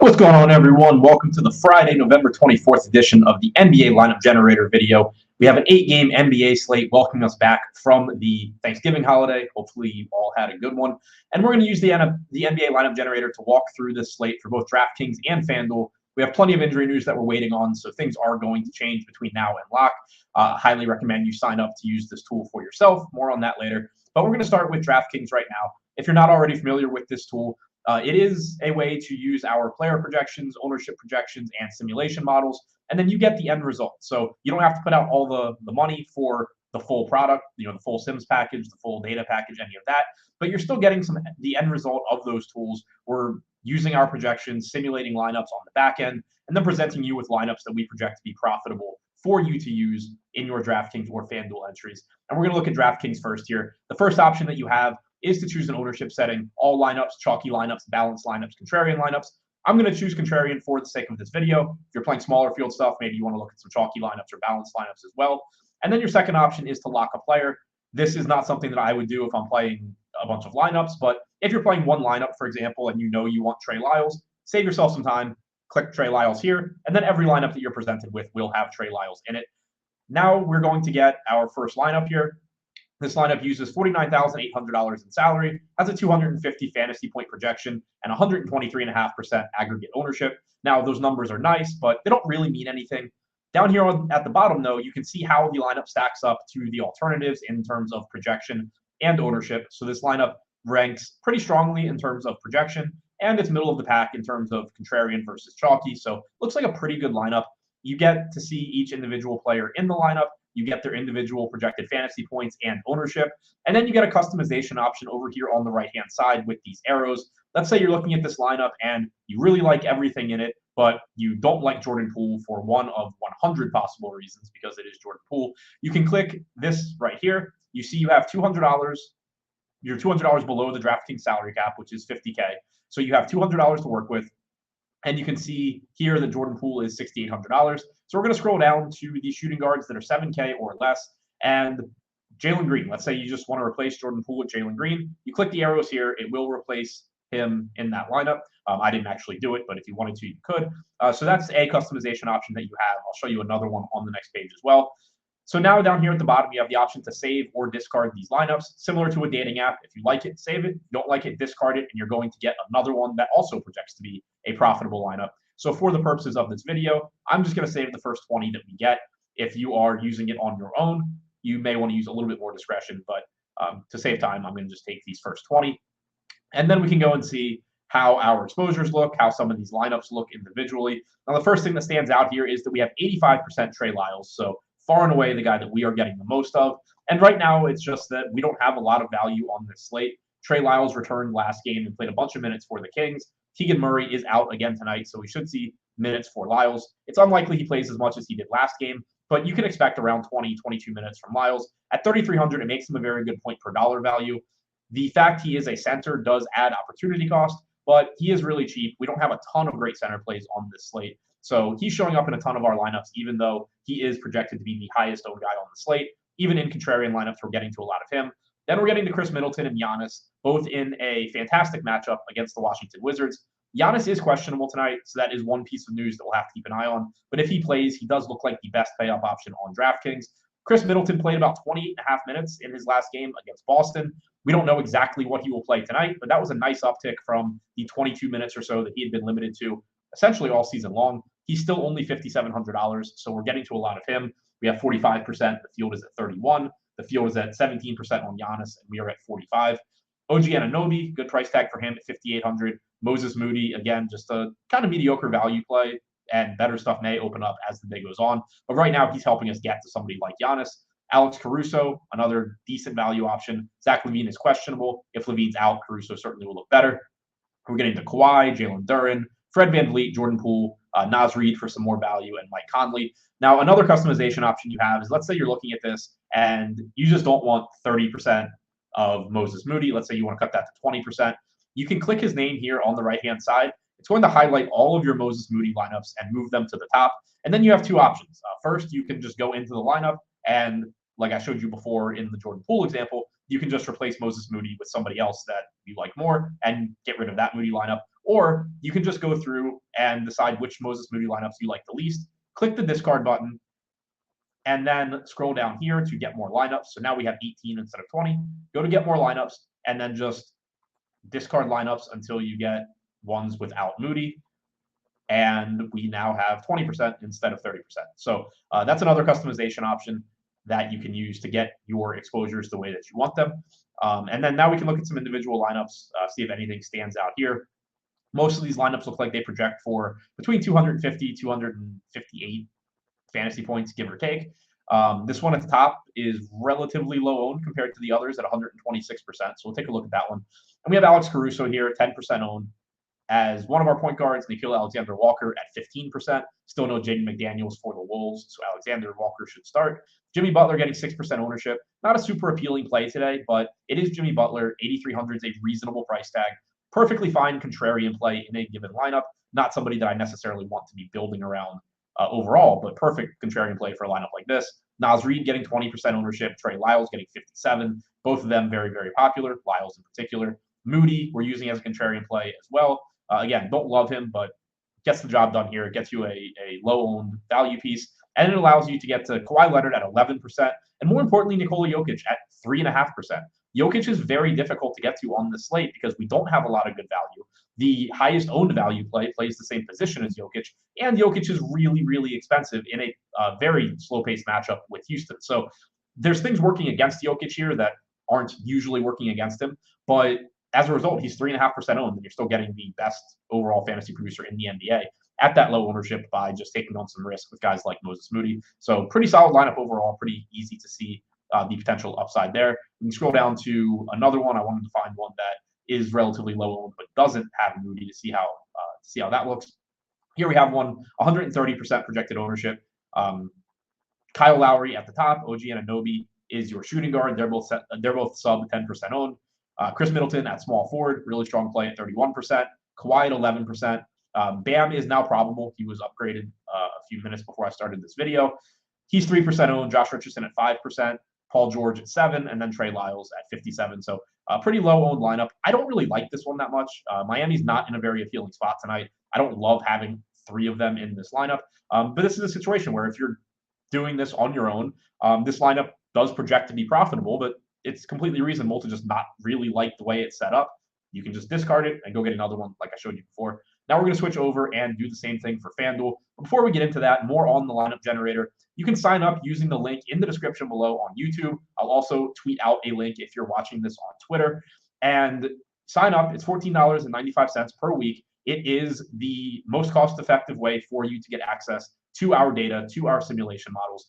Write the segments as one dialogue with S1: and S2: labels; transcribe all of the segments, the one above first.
S1: What's going on, everyone? Welcome to the Friday, November 24th edition of the NBA Lineup Generator video. We have an 8-game NBA slate welcoming us back from the Thanksgiving holiday. Hopefully, you all had a good one. And we're going to use the NBA Lineup Generator to walk through this slate for both DraftKings and FanDuel. We have plenty of injury news that we're waiting on, so things are going to change between now and lock. Highly recommend you sign up to use this tool for yourself. More on that later. But we're going to start with DraftKings right now. If you're not already familiar with this tool, it is a way to use our player projections, ownership projections, and simulation models, and then you get the end result. So you don't have to put out all the money for the full product, the full Sims package, the full data package, any of that, but you're still getting the end result of those tools. We're using our projections, simulating lineups on the back end, and then presenting you with lineups that we project to be profitable for you to use in your DraftKings or FanDuel entries. And we're going to look at DraftKings first here. The first option that you have is to choose an ownership setting, all lineups, chalky lineups, balanced lineups, contrarian lineups. I'm going to choose contrarian for the sake of this video. If you're playing smaller field stuff, maybe you want to look at some chalky lineups or balanced lineups as well. And then your second option is to lock a player. This is not something that I would do if I'm playing a bunch of lineups, but if you're playing one lineup, for example, and you know you want Trey Lyles, save yourself some time, click Trey Lyles here, and then every lineup that you're presented with will have Trey Lyles in it. Now we're going to get our first lineup here. This lineup uses $49,800 in salary, has a 250 fantasy point projection, and 123.5% aggregate ownership. Now, those numbers are nice, but they don't really mean anything. Down here at the bottom, though, you can see how the lineup stacks up to the alternatives in terms of projection and ownership. So this lineup ranks pretty strongly in terms of projection, and it's middle of the pack in terms of contrarian versus chalky. So looks like a pretty good lineup. You get to see each individual player in the lineup. You get their individual projected fantasy points and ownership. And then you get a customization option over here on the right-hand side with these arrows. Let's say you're looking at this lineup and you really like everything in it, but you don't like Jordan Poole for one of 100 possible reasons because it is Jordan Poole. You can click this right here. You see you have $200. You're $200 below the DraftKings salary cap, which is $50K. So you have $200 to work with. And you can see here that Jordan Poole is $6,800. So we're going to scroll down to the shooting guards that are $7K or less. And Jalen Green, let's say you just want to replace Jordan Poole with Jalen Green. You click the arrows here. It will replace him in that lineup. I didn't actually do it, but if you wanted to, you could. So that's a customization option that you have. I'll show you another one on the next page as well. So now down here at the bottom, you have the option to save or discard these lineups, similar to a dating app. If you like it, save it. If you don't like it, discard it, and you're going to get another one that also projects to be a profitable lineup. So for the purposes of this video, I'm just going to save the first 20 that we get. If you are using it on your own, you may want to use a little bit more discretion, but to save time, I'm going to just take these first 20. And then we can go and see how our exposures look, how some of these lineups look individually. Now, the first thing that stands out here is that we have 85% Trey Lyles. So far and away the guy that we are getting the most of. And right now, it's just that we don't have a lot of value on this slate. Trey Lyles returned last game and played a bunch of minutes for the Kings. Keegan Murray is out again tonight, so we should see minutes for Lyles. It's unlikely he plays as much as he did last game, but you can expect around 20, 22 minutes from Lyles. At 3,300, it makes him a very good point per dollar value. The fact he is a center does add opportunity cost, but he is really cheap. We don't have a ton of great center plays on this slate. So he's showing up in a ton of our lineups, even though he is projected to be the highest owned guy on the slate. Even in contrarian lineups, we're getting to a lot of him. Then we're getting to Chris Middleton and Giannis, both in a fantastic matchup against the Washington Wizards. Giannis is questionable tonight, so that is one piece of news that we'll have to keep an eye on. But if he plays, he does look like the best pay-up option on DraftKings. Chris Middleton played about 28.5 minutes in his last game against Boston. We don't know exactly what he will play tonight, but that was a nice uptick from the 22 minutes or so that he had been limited to essentially all season long. He's still only $5,700, so we're getting to a lot of him. We have 45%. The field is at 31%. The field is at 17% on Giannis, and we are at 45%. OG Anunoby, good price tag for him at $5,800. Moses Moody, again, just a kind of mediocre value play, and better stuff may open up as the day goes on. But right now, he's helping us get to somebody like Giannis. Alex Caruso, another decent value option. Zach LaVine is questionable. If LaVine's out, Caruso certainly will look better. We're getting to Kawhi, Jalen Duren, Fred VanVleet, Jordan Poole, Naz Reid for some more value, and Mike Conley. Now, another customization option you have is, let's say you're looking at this and you just don't want 30% of Moses Moody. Let's say you want to cut that to 20%. You can click his name here on the right-hand side. It's going to highlight all of your Moses Moody lineups and move them to the top. And then you have two options. First, you can just go into the lineup and, like I showed you before in the Jordan Poole example, you can just replace Moses Moody with somebody else that you like more and get rid of that Moody lineup. Or you can just go through and decide which Moses Moody lineups you like the least, click the discard button, and then scroll down here to get more lineups. So now we have 18 instead of 20. Go to get more lineups, and then just discard lineups until you get ones without Moody. And we now have 20% instead of 30%. So that's another customization option that you can use to get your exposures the way that you want them. And then now we can look at some individual lineups, see if anything stands out here. Most of these lineups look like they project for between 250, 258 fantasy points, give or take. This one at the top is relatively low owned compared to the others at 126%. So we'll take a look at that one. And we have Alex Caruso here, 10% owned as one of our point guards. Nickeil Alexander-Walker at 15%. Still no Jaden McDaniels for the Wolves, so Alexander-Walker should start. Jimmy Butler getting 6% ownership. Not a super appealing play today, but it is Jimmy Butler. 8,300 is a reasonable price tag. Perfectly fine contrarian play in a given lineup. Not somebody that I necessarily want to be building around overall, but perfect contrarian play for a lineup like this. Naz Reid getting 20% ownership. Trey Lyles getting 57%. Both of them very, very popular. Lyles in particular. Moody we're using as a contrarian play as well. Again, don't love him, but gets the job done here. It gets you a low-owned value piece, and it allows you to get to Kawhi Leonard at 11%, and more importantly, Nikola Jokic at 3.5%. Jokic is very difficult to get to on this slate because we don't have a lot of good value. The highest owned value play plays the same position as Jokic, and Jokic is really, really expensive in a very slow-paced matchup with Houston. So there's things working against Jokic here that aren't usually working against him, but as a result, he's 3.5% owned, and you're still getting the best overall fantasy producer in the NBA at that low ownership by just taking on some risk with guys like Moses Moody. So pretty solid lineup overall, pretty easy to see the potential upside there. We can scroll down to another one. I wanted to find one that is relatively low owned but doesn't have Moody to see how that looks. Here we have one, 130% projected ownership. Kyle Lowry at the top, OG Anunoby is your shooting guard. They're both sub 10% owned. Chris Middleton at small forward, really strong play at 31%. Kawhi at 11%. Bam is now probable. He was upgraded a few minutes before I started this video. He's 3% owned. Josh Richardson at 5%. Paul George at 7%, and then Trey Lyles at 57%. So pretty low owned lineup. I don't really like this one that much. Miami's not in a very appealing spot tonight. I don't love having three of them in this lineup. But this is a situation where if you're doing this on your own, this lineup does project to be profitable, but it's completely reasonable to just not really like the way it's set up. You can just discard it and go get another one like I showed you before. Now we're going to switch over and do the same thing for FanDuel. Before we get into that, more on the lineup generator. You can sign up using the link in the description below on YouTube. I'll also tweet out a link if you're watching this on Twitter. And sign up. It's $14.95 per week. It is the most cost-effective way for you to get access to our data, to our simulation models.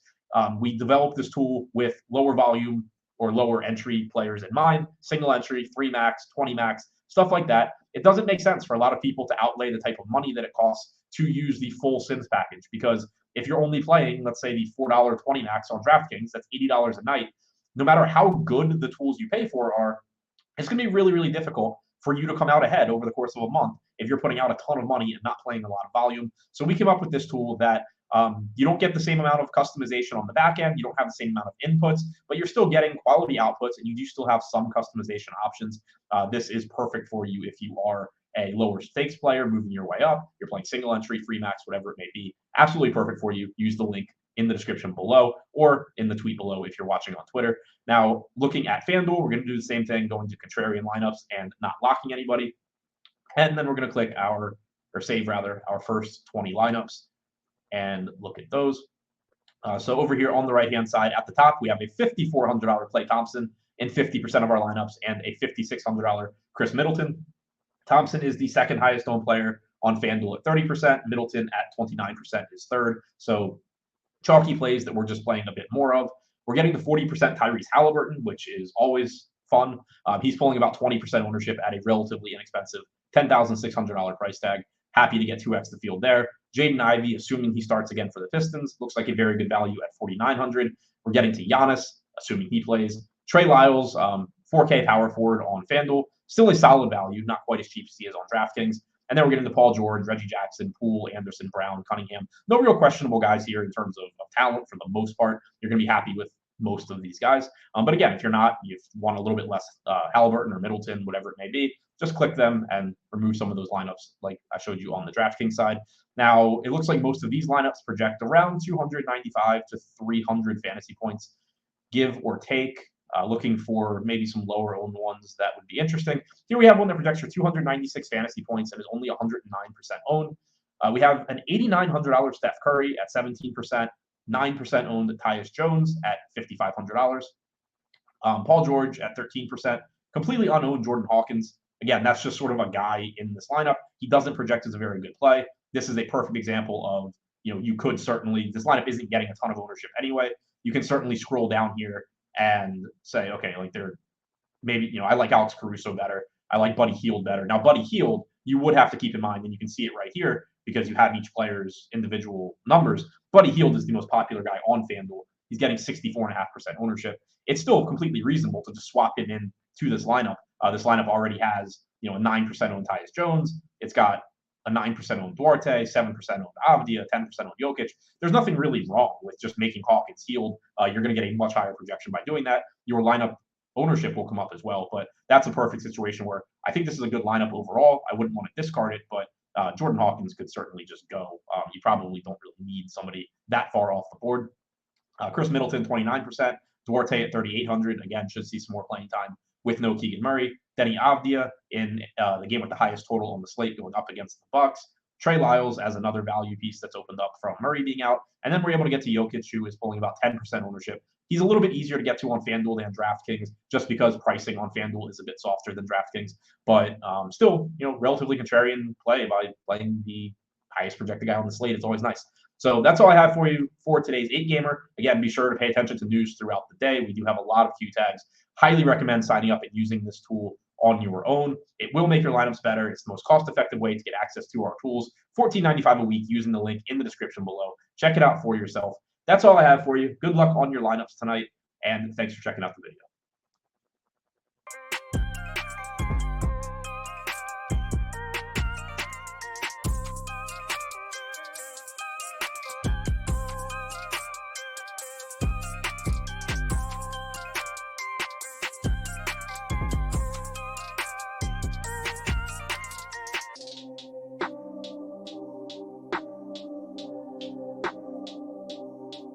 S1: We developed this tool with lower volume or lower entry players in mind, single entry, 3 max, 20 max, stuff like that. It doesn't make sense for a lot of people to outlay the type of money that it costs to use the full Sims package, because if you're only playing, let's say, the $4 20 max on DraftKings, that's $80 a night. No matter how good the tools you pay for are, it's going to be really, really difficult for you to come out ahead over the course of a month if you're putting out a ton of money and not playing a lot of volume. So we came up with this tool that you don't get the same amount of customization on the back end. You don't have the same amount of inputs, but you're still getting quality outputs, and you do still have some customization options. This is perfect for you if you are a lower stakes player moving your way up. You're playing single entry, free max, whatever it may be. Absolutely perfect for you. Use the link in the description below or in the tweet below if you're watching on Twitter. Now, looking at FanDuel, we're going to do the same thing, going to contrarian lineups and not locking anybody. And then we're going to click save our first 20 lineups and look at those. So over here on the right-hand side at the top, we have a $5,400 Klay Thompson in 50% of our lineups and a $5,600 Chris Middleton. Thompson is the second highest owned player on FanDuel at 30%. Middleton at 29% is third. So chalky plays that we're just playing a bit more of. We're getting the 40% Tyrese Halliburton, which is always fun. He's pulling about 20% ownership at a relatively inexpensive $10,600 price tag. Happy to get 2x the field there. Jaden Ivey, assuming he starts again for the Pistons, looks like a very good value at $4,900. We're getting to Giannis, assuming he plays. Trey Lyles, 4K power forward on FanDuel. Still a solid value, not quite as cheap as he is on DraftKings. And then we're getting to Paul George, Reggie Jackson, Poole, Anderson, Brown, Cunningham. No real questionable guys here in terms of talent for the most part. You're going to be happy with most of these guys. But again, if you're not, you want a little bit less Halliburton or Middleton, whatever it may be, just click them and remove some of those lineups like I showed you on the DraftKings side. Now, it looks like most of these lineups project around 295 to 300 fantasy points, give or take. Looking for maybe some lower owned ones that would be interesting. Here we have one that projects for 296 fantasy points and is only 109% owned. We have an $8,900 Steph Curry at 17%, 9% owned Tyus Jones at $5,500. Paul George at 13%, completely unowned Jordan Hawkins. Again, that's just sort of a guy in this lineup. He doesn't project as a very good play. This is a perfect example of, you could certainly, this lineup isn't getting a ton of ownership anyway. You can certainly scroll down here and say, okay, like they're maybe, I like Alex Caruso better. I like Buddy Hield better. Now, Buddy Hield, you would have to keep in mind, and you can see it right here because you have each player's individual numbers. Buddy Hield is the most popular guy on FanDuel. He's getting 64.5% ownership. It's still completely reasonable to just swap him in to this lineup. This lineup already has, a 9% owned Tyus Jones. It's got a 9% owned Duarte, 7% owned Avdia, 10% owned Jokic. There's nothing really wrong with just making Hawkins Hield. You're going to get a much higher projection by doing that. Your lineup ownership will come up as well, but that's a perfect situation where I think this is a good lineup overall. I wouldn't want to discard it, but Jordan Hawkins could certainly just go. You probably don't really need somebody that far off the board. Chris Middleton, 29%. Duarte at 3,800. Again, should see some more playing time with no Keegan Murray. Denny Avdia in the game with the highest total on the slate going up against the Bucks. Trey Lyles as another value piece that's opened up from Murray being out. And then we're able to get to Jokic, who is pulling about 10% ownership. He's a little bit easier to get to on FanDuel than DraftKings, just because pricing on FanDuel is a bit softer than DraftKings. But still, relatively contrarian play by playing the highest projected guy on the slate. It's always nice. So that's all I have for you for today's 8-gamer. Again, be sure to pay attention to news throughout the day. We do have a lot of Q tags. Highly recommend signing up and using this tool on your own. It will make your lineups better. It's the most cost-effective way to get access to our tools. $14.95 a week using the link in the description below. Check it out for yourself. That's all I have for you. Good luck on your lineups tonight, and thanks for checking out the video.